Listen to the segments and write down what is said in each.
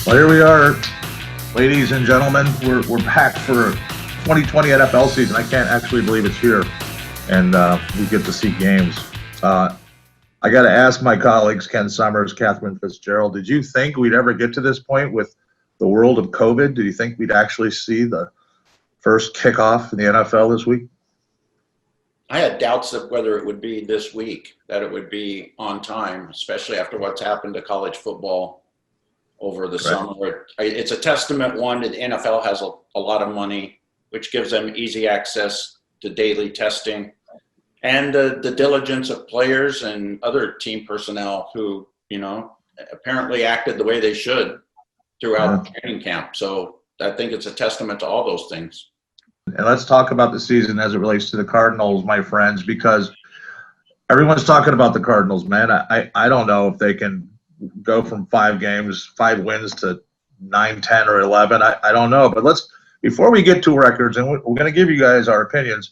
Well, here we are, ladies and gentlemen. We're back for 2020 NFL season. I can't actually believe it's here, and we get to see games. I got to ask my colleagues, Ken Summers, Katherine Fitzgerald, did you think we'd ever get to this point with the world of COVID? Did you think we'd actually see the first kickoff in the NFL this week? I had doubts of whether it would be this week, that it would be on time, especially after what's happened to college football over the summer. It's a testament, one, that the NFL has a lot of money, which gives them easy access to daily testing, and the diligence of players and other team personnel who, apparently acted the way they should throughout training camp. So I think it's a testament to all those things. And let's talk about the season as it relates to the Cardinals, my friends, because everyone's talking about the Cardinals, man. I don't know if they can go from 5 wins to 9, 10, or 11. I don't know. But before we get to records, and we're going to give you guys our opinions,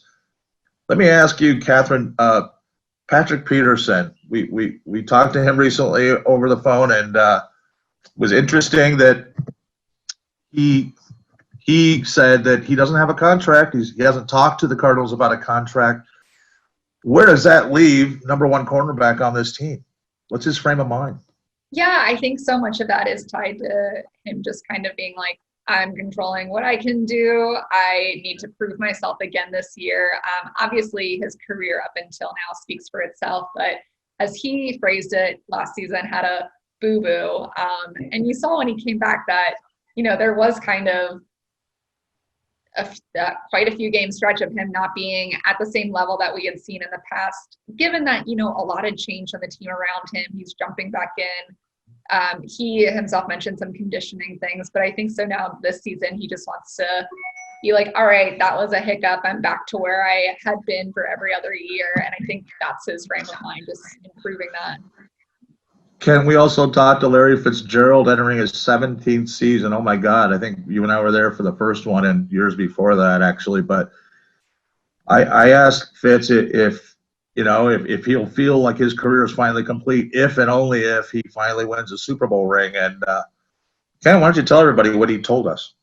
let me ask you, Katherine, Patrick Peterson, we talked to him recently over the phone, and it was interesting that he said that he doesn't have a contract. He hasn't talked to the Cardinals about a contract. Where does that leave number one cornerback on this team? What's his frame of mind? Yeah, I think so much of that is tied to him just kind of being like, I'm controlling what I can do. I need to prove myself again this year. Obviously, his career up until now speaks for itself, but as he phrased it last season, had a boo-boo. And you saw when he came back that, there was kind of quite a few game stretch of him not being at the same level that we had seen in the past, given that, a lot had changed on the team around him. He's jumping back in. He himself mentioned some conditioning things, but I think so now this season, he just wants to be like, all right, that was a hiccup. I'm back to where I had been for every other year. And I think that's his frame of mind, just improving that. Ken, we also talked to Larry Fitzgerald entering his 17th season. Oh my God, I think you and I were there for the first one and years before that, actually. But I asked Fitz if he'll feel like his career is finally complete, if and only if he finally wins a Super Bowl ring. And Ken, why don't you tell everybody what he told us?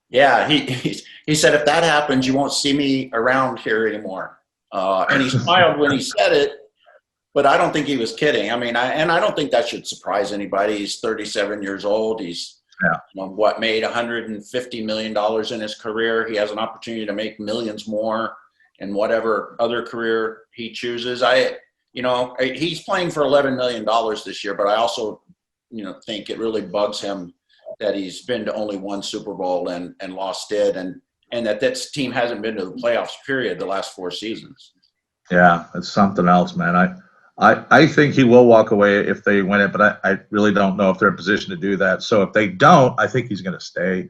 Yeah, he said, if that happens, you won't see me around here anymore. And he smiled when he said it. But I don't think he was kidding. I mean, I don't think that should surprise anybody. He's 37 years old. He's made $150 million in his career. He has an opportunity to make millions more in whatever other career he chooses. He's playing for $11 million this year, but I also, think it really bugs him that he's been to only one Super Bowl and lost it, and that this team hasn't been to the playoffs, period, the last 4 seasons. Yeah, it's something else, man. I think he will walk away if they win it, but I really don't know if they're in a position to do that. So if they don't, I think he's going to stay.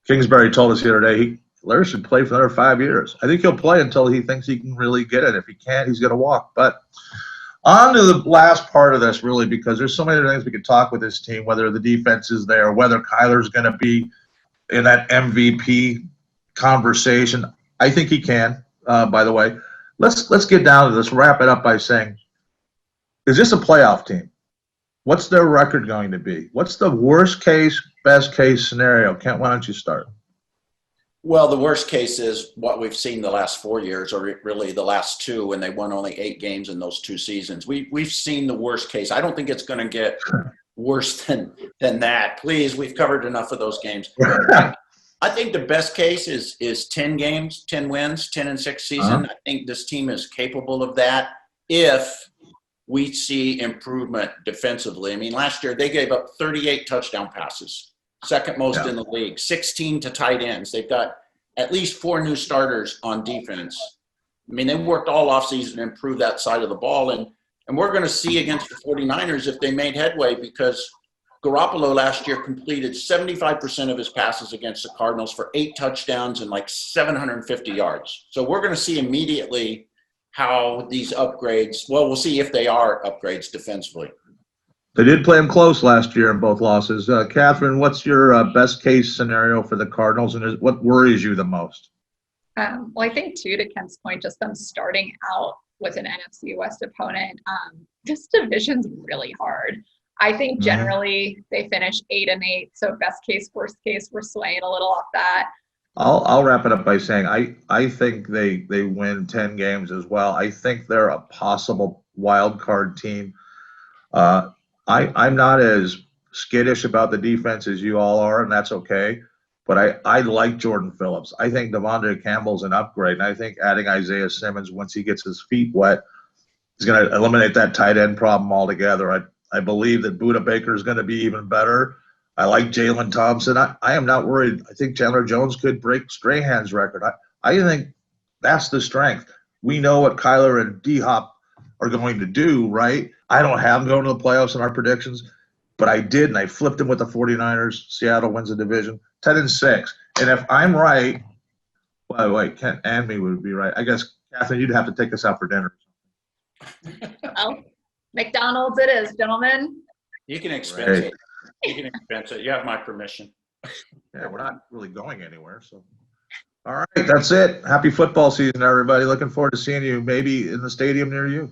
Kingsbury told us the other day Larry should play for another 5 years. I think he'll play until he thinks he can really get it. If he can't, he's going to walk. But on to the last part of this, really, because there's so many other things we could talk with this team, whether the defense is there, whether Kyler's going to be in that MVP conversation. I think he can, by the way. Let's get down to this. Wrap it up by saying, is this a playoff team? What's their record going to be? What's the worst case, best case scenario? Kent, why don't you start? Well, the worst case is what we've seen the last 4 years, or really the last 2, when they won only 8 games in those 2 seasons. We've seen the worst case. I don't think it's going to get worse than that. Please, we've covered enough of those games. I think the best case is 10 games, 10 wins, 10-6 season. I think this team is capable of that if we see improvement defensively. I mean, last year they gave up 38 touchdown passes, second most in the league, 16 to tight ends. They've got at least 4 new starters on defense. I mean, they worked all offseason to improve that side of the ball. And we're going to see against the 49ers if they made headway, because Garoppolo last year completed 75% of his passes against the Cardinals for 8 touchdowns and like 750 yards. So we're going to see immediately how these upgrades, we'll see if they are upgrades defensively. They did play them close last year in both losses. Katherine, what's your best case scenario for the Cardinals, and what worries you the most? Well, I think, too, to Ken's point, just them starting out with an NFC West opponent, this division's really hard. I think Mhm. generally they finish 8-8. So best case, worst case, we're swaying a little off that. I'll wrap it up by saying I think they win 10 games as well. I think they're a possible wild card team. I'm not as skittish about the defense as you all are, and that's okay. But I like Jordan Phillips. I think Devontae Campbell's an upgrade, and I think adding Isaiah Simmons once he gets his feet wet is going to eliminate that tight end problem altogether. I believe that Budda Baker is going to be even better. I like Jalen Thompson. I am not worried. I think Chandler Jones could break Strahan's record. I think that's the strength. We know what Kyler and D-Hop are going to do, right? I don't have them going to the playoffs in our predictions, but I did, and I flipped them with the 49ers. Seattle wins the division 10-6. And if I'm right, well, wait, Kent and me would be right. I guess, Katherine, you'd have to take us out for dinner. Well, McDonald's it is, gentlemen. You can expense Right. it. You can expense it. You have my permission. Yeah, we're not really going anywhere. So, all right, that's it. Happy football season, everybody. Looking forward to seeing you maybe in the stadium near you.